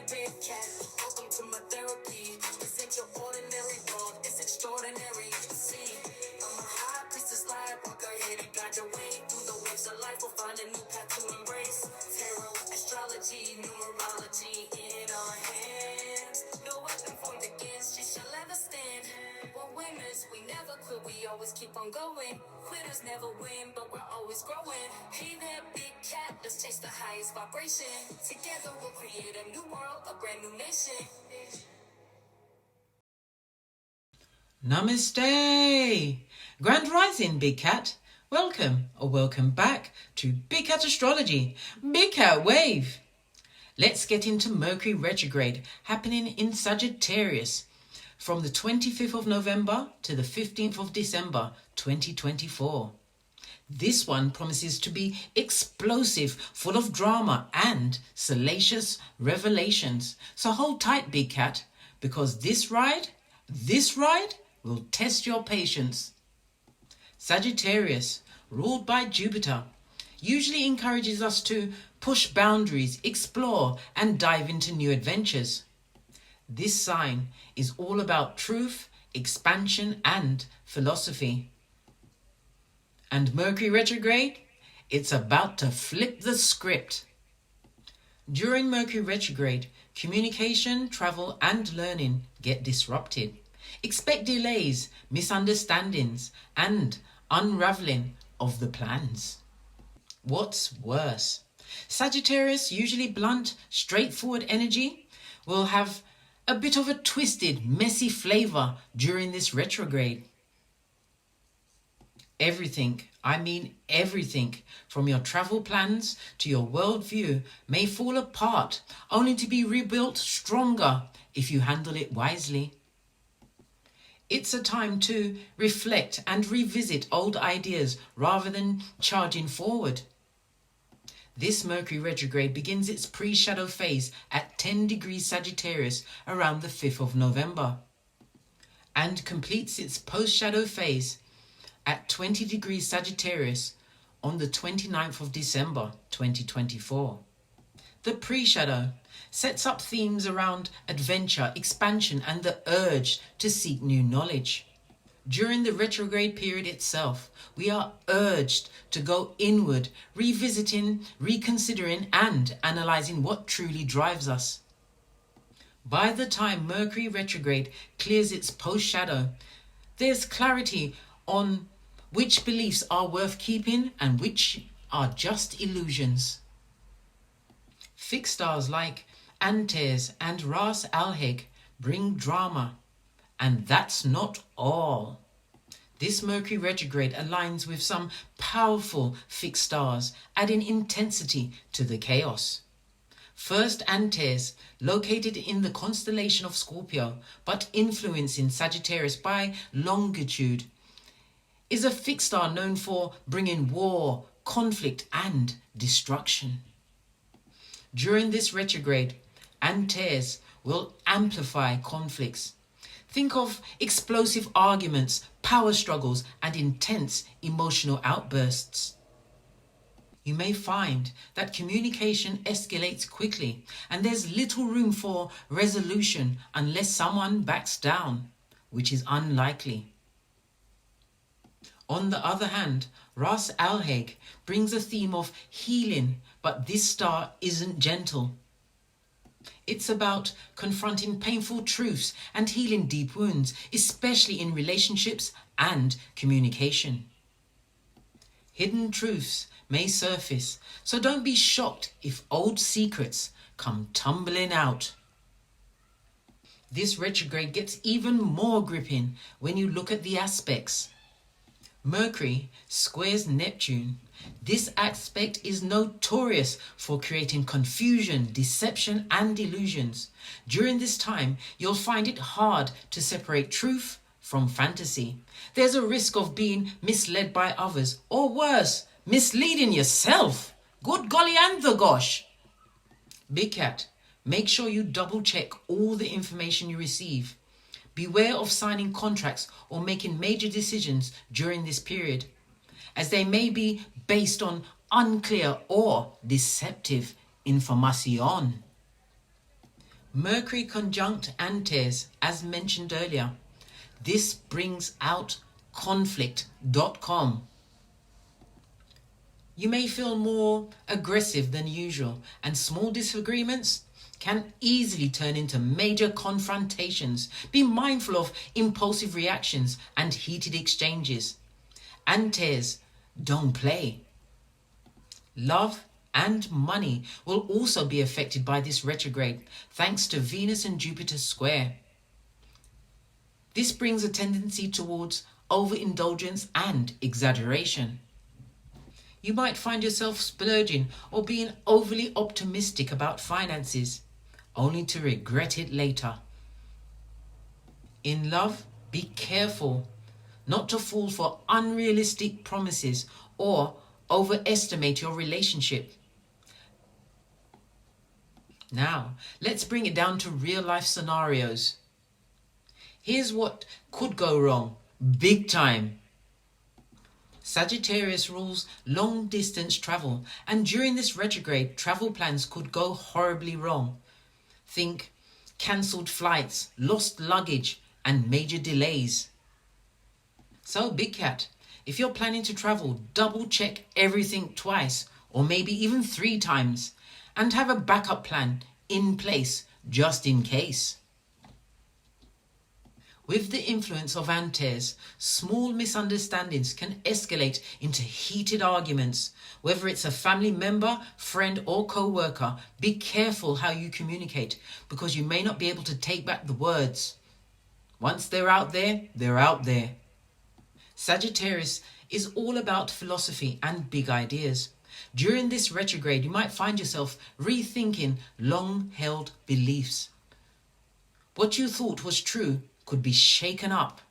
big cat. Welcome to my therapy. This ain't your ordinary world, it's extraordinary. See, I'm a high priestess, light walker, here to guide your way through the waves of life. We'll find a new path to embrace. Tarot, astrology, numerology in our hands. No weapon formed against you shall ever stand. We're winners, we never quit, we always keep on going. Quitters never win, but we're always growing. Hey there, big cat, let's chase the highest vibration. Together we'll create a new world, a brand new nation. Namaste! Grand Rising, Big Cat. Welcome or welcome back to Big Cat Astrology, Big Cat Wave. Let's get into Mercury Retrograde happening in Sagittarius from the 25th of November to the 15th of December 2024. This one promises to be explosive, full of drama and salacious revelations. So hold tight, Big Cat, because this ride will test your patience. Sagittarius, ruled by Jupiter, usually encourages us to push boundaries, explore, and dive into new adventures. This sign is all about truth, expansion, and philosophy. And Mercury Retrograde, it's about to flip the script. During Mercury Retrograde, communication, travel, and learning get disrupted. Expect delays, misunderstandings, and unraveling of the plans. What's worse? Sagittarius, usually blunt, straightforward energy, will have a bit of a twisted, messy flavor during this retrograde. Everything, I mean everything, from your travel plans to your worldview may fall apart, only to be rebuilt stronger if you handle it wisely. It's a time to reflect and revisit old ideas rather than charging forward. This Mercury retrograde begins its pre-shadow phase at 10 degrees Sagittarius around the 5th of November and completes its post-shadow phase at 20 degrees Sagittarius on the 29th of December 2024. The pre-shadow sets up themes around adventure, expansion, and the urge to seek new knowledge. During the retrograde period itself, we are urged to go inward, revisiting, reconsidering, and analysing what truly drives us. By the time Mercury retrograde clears its post-shadow, there's clarity on which beliefs are worth keeping and which are just illusions. Fixed stars like Antares and Ras Alheg bring drama, and that's not all. This Mercury retrograde aligns with some powerful fixed stars, adding intensity to the chaos. First, Antares, located in the constellation of Scorpio, but influencing Sagittarius by longitude, is a fixed star known for bringing war, conflict, and destruction. During this retrograde, Antares will amplify conflicts. Think of explosive arguments, power struggles, and intense emotional outbursts. You may find that communication escalates quickly, and there's little room for resolution unless someone backs down, which is unlikely. On the other hand, Ras Alheg brings a theme of healing, but this star isn't gentle. It's about confronting painful truths and healing deep wounds, especially in relationships and communication. Hidden truths may surface, so don't be shocked if old secrets come tumbling out. This retrograde gets even more gripping when you look at the aspects. Mercury squares Neptune. This aspect is notorious for creating confusion, deception, and illusions. During this time, you'll find it hard to separate truth from fantasy. There's a risk of being misled by others, or worse, misleading yourself. Good golly and the gosh. Big Cat, make sure you double check all the information you receive. Beware of signing contracts or making major decisions during this period, as they may be based on unclear or deceptive information. Mercury conjunct Antares, as mentioned earlier. This brings out conflict.com. You may feel more aggressive than usual, and small disagreements can easily turn into major confrontations. Be mindful of impulsive reactions and heated exchanges. Antares, don't play. Love and money will also be affected by this retrograde, thanks to Venus and Jupiter square. This brings a tendency towards overindulgence and exaggeration. You might find yourself splurging or being overly optimistic about finances, only to regret it later. In love, be careful not to fall for unrealistic promises or overestimate your relationship. Now, let's bring it down to real life scenarios. Here's what could go wrong, big time. Sagittarius rules long distance travel, and during this retrograde, travel plans could go horribly wrong. Think cancelled flights, lost luggage, and major delays. So, Big Cat, if you're planning to travel, double check everything twice, or maybe even 3 times, and have a backup plan in place just in case. With the influence of Antares, small misunderstandings can escalate into heated arguments. Whether it's a family member, friend, or co-worker, be careful how you communicate, because you may not be able to take back the words. Once they're out there, they're out there. Sagittarius is all about philosophy and big ideas. During this retrograde, you might find yourself rethinking long-held beliefs. What you thought was true could be shaken up.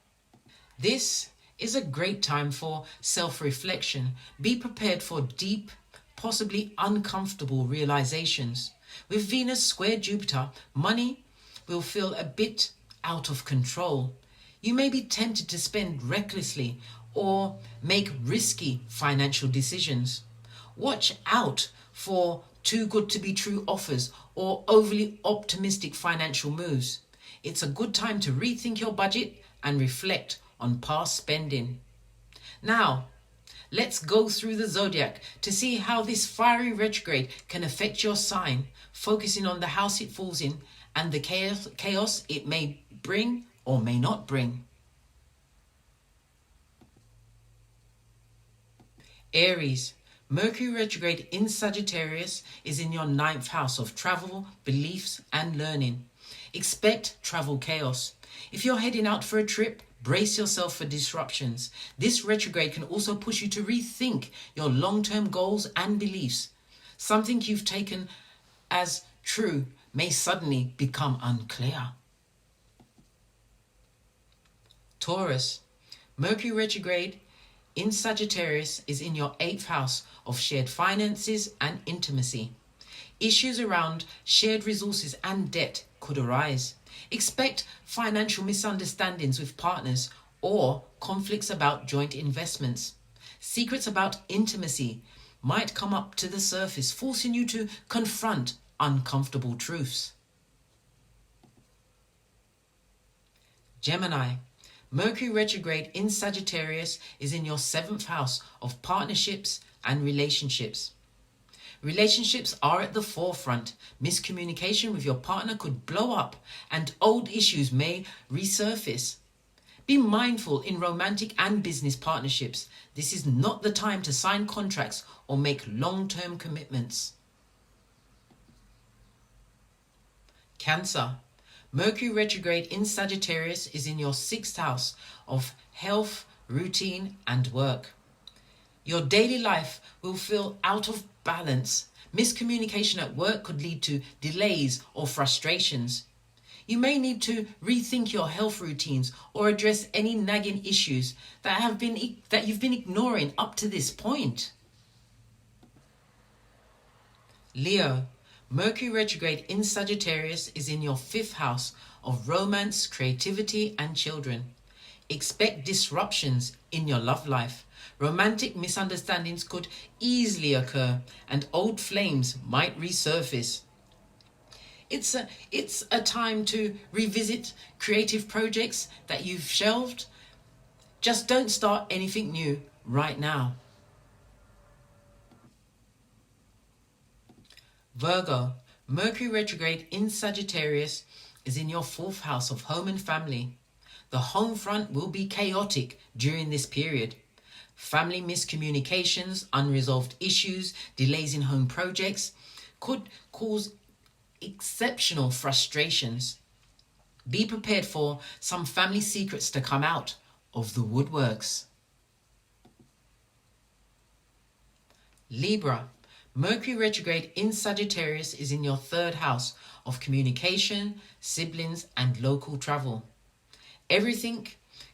This is a great time for self-reflection. Be prepared for deep, possibly uncomfortable realizations. With Venus square Jupiter, money will feel a bit out of control. You may be tempted to spend recklessly or make risky financial decisions. Watch out for too good to be true offers or overly optimistic financial moves. It's a good time to rethink your budget and reflect on past spending. Now, let's go through the zodiac to see how this fiery retrograde can affect your sign, focusing on the house it falls in and the chaos it may bring or may not bring. Aries, Mercury retrograde in Sagittarius is in your 9th house of travel, beliefs, and learning. Expect travel chaos. If you're heading out for a trip, brace yourself for disruptions. This retrograde can also push you to rethink your long-term goals and beliefs. Something you've taken as true may suddenly become unclear. Taurus, Mercury retrograde in Sagittarius is in your 8th house of shared finances and intimacy. Issues around shared resources and debt could arise. Expect financial misunderstandings with partners or conflicts about joint investments. Secrets about intimacy might come up to the surface, forcing you to confront uncomfortable truths. Gemini, Mercury retrograde in Sagittarius is in your 7th house of partnerships and relationships. Relationships are at the forefront. Miscommunication with your partner could blow up and old issues may resurface. Be mindful in romantic and business partnerships. This is not the time to sign contracts or make long-term commitments. Cancer, Mercury retrograde in Sagittarius is in your 6th house of health, routine, and work. Your daily life will feel out of balance. Miscommunication at work could lead to delays or frustrations. You may need to rethink your health routines or address any nagging issues that you've been ignoring up to this point. Leo, Mercury retrograde in Sagittarius is in your 5th house of romance, creativity, and children. Expect disruptions in your love life. Romantic misunderstandings could easily occur and old flames might resurface. It's a time to revisit creative projects that you've shelved. Just don't start anything new right now. Virgo, Mercury retrograde in Sagittarius is in your 4th house of home and family. The home front will be chaotic during this period. Family miscommunications, unresolved issues, delays in home projects could cause exceptional frustrations. Be prepared for some family secrets to come out of the woodworks. Libra, Mercury retrograde in Sagittarius is in your 3rd house of communication, siblings, and local travel. Everything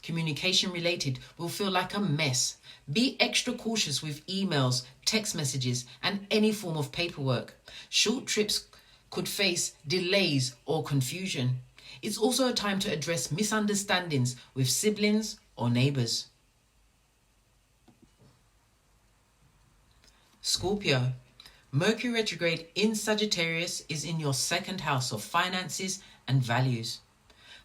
communication related will feel like a mess. Be extra cautious with emails, text messages, and any form of paperwork. Short trips could face delays or confusion. It's also a time to address misunderstandings with siblings or neighbors. Scorpio, Mercury retrograde in Sagittarius is in your 2nd house of finances and values.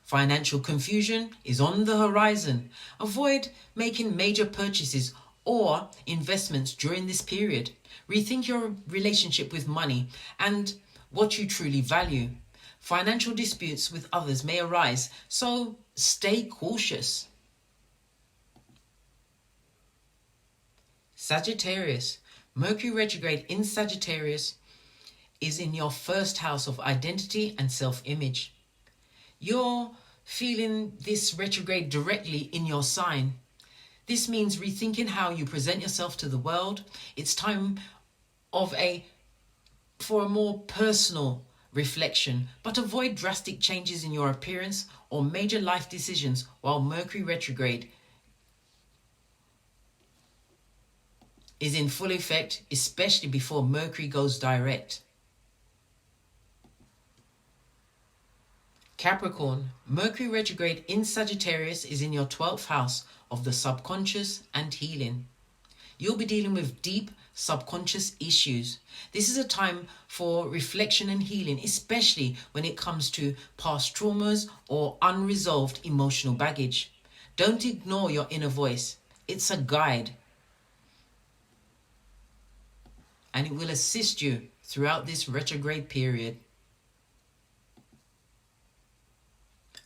Financial confusion is on the horizon. Avoid making major purchases or investments during this period. Rethink your relationship with money and what you truly value. Financial disputes with others may arise, so stay cautious. Sagittarius, Mercury retrograde in Sagittarius is in your 1st house of identity and self-image. You're feeling this retrograde directly in your sign. This means rethinking how you present yourself to the world. It's time for a more personal reflection, but avoid drastic changes in your appearance or major life decisions while Mercury retrograde is in full effect, especially before Mercury goes direct. Capricorn, Mercury retrograde in Sagittarius is in your 12th house of the subconscious and healing. You'll be dealing with deep subconscious issues. This is a time for reflection and healing, especially when it comes to past traumas or unresolved emotional baggage. Don't ignore your inner voice. It's a guide, and it will assist you throughout this retrograde period.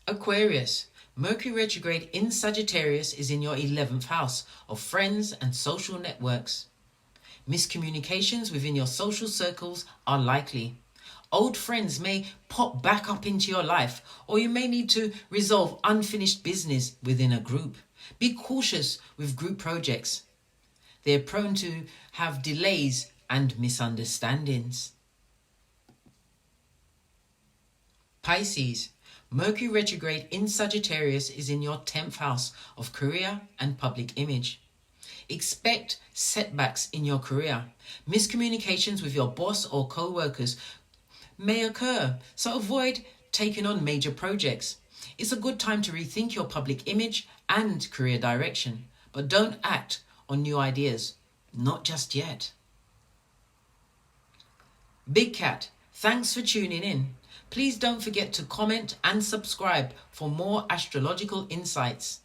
Aquarius, Mercury retrograde in Sagittarius is in your 11th house of friends and social networks. Miscommunications within your social circles are likely. Old friends may pop back up into your life, or you may need to resolve unfinished business within a group. Be cautious with group projects. They're prone to have delays and misunderstandings. Pisces, Mercury retrograde in Sagittarius is in your 10th house of career and public image. Expect setbacks in your career. Miscommunications with your boss or co-workers may occur, so avoid taking on major projects. It's a good time to rethink your public image and career direction, but don't act on new ideas, not just yet. Big Cat, thanks for tuning in. Please don't forget to comment and subscribe for more astrological insights.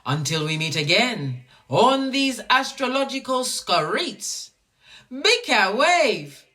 Until we meet again on these astrological screeds, Big Cat Wave!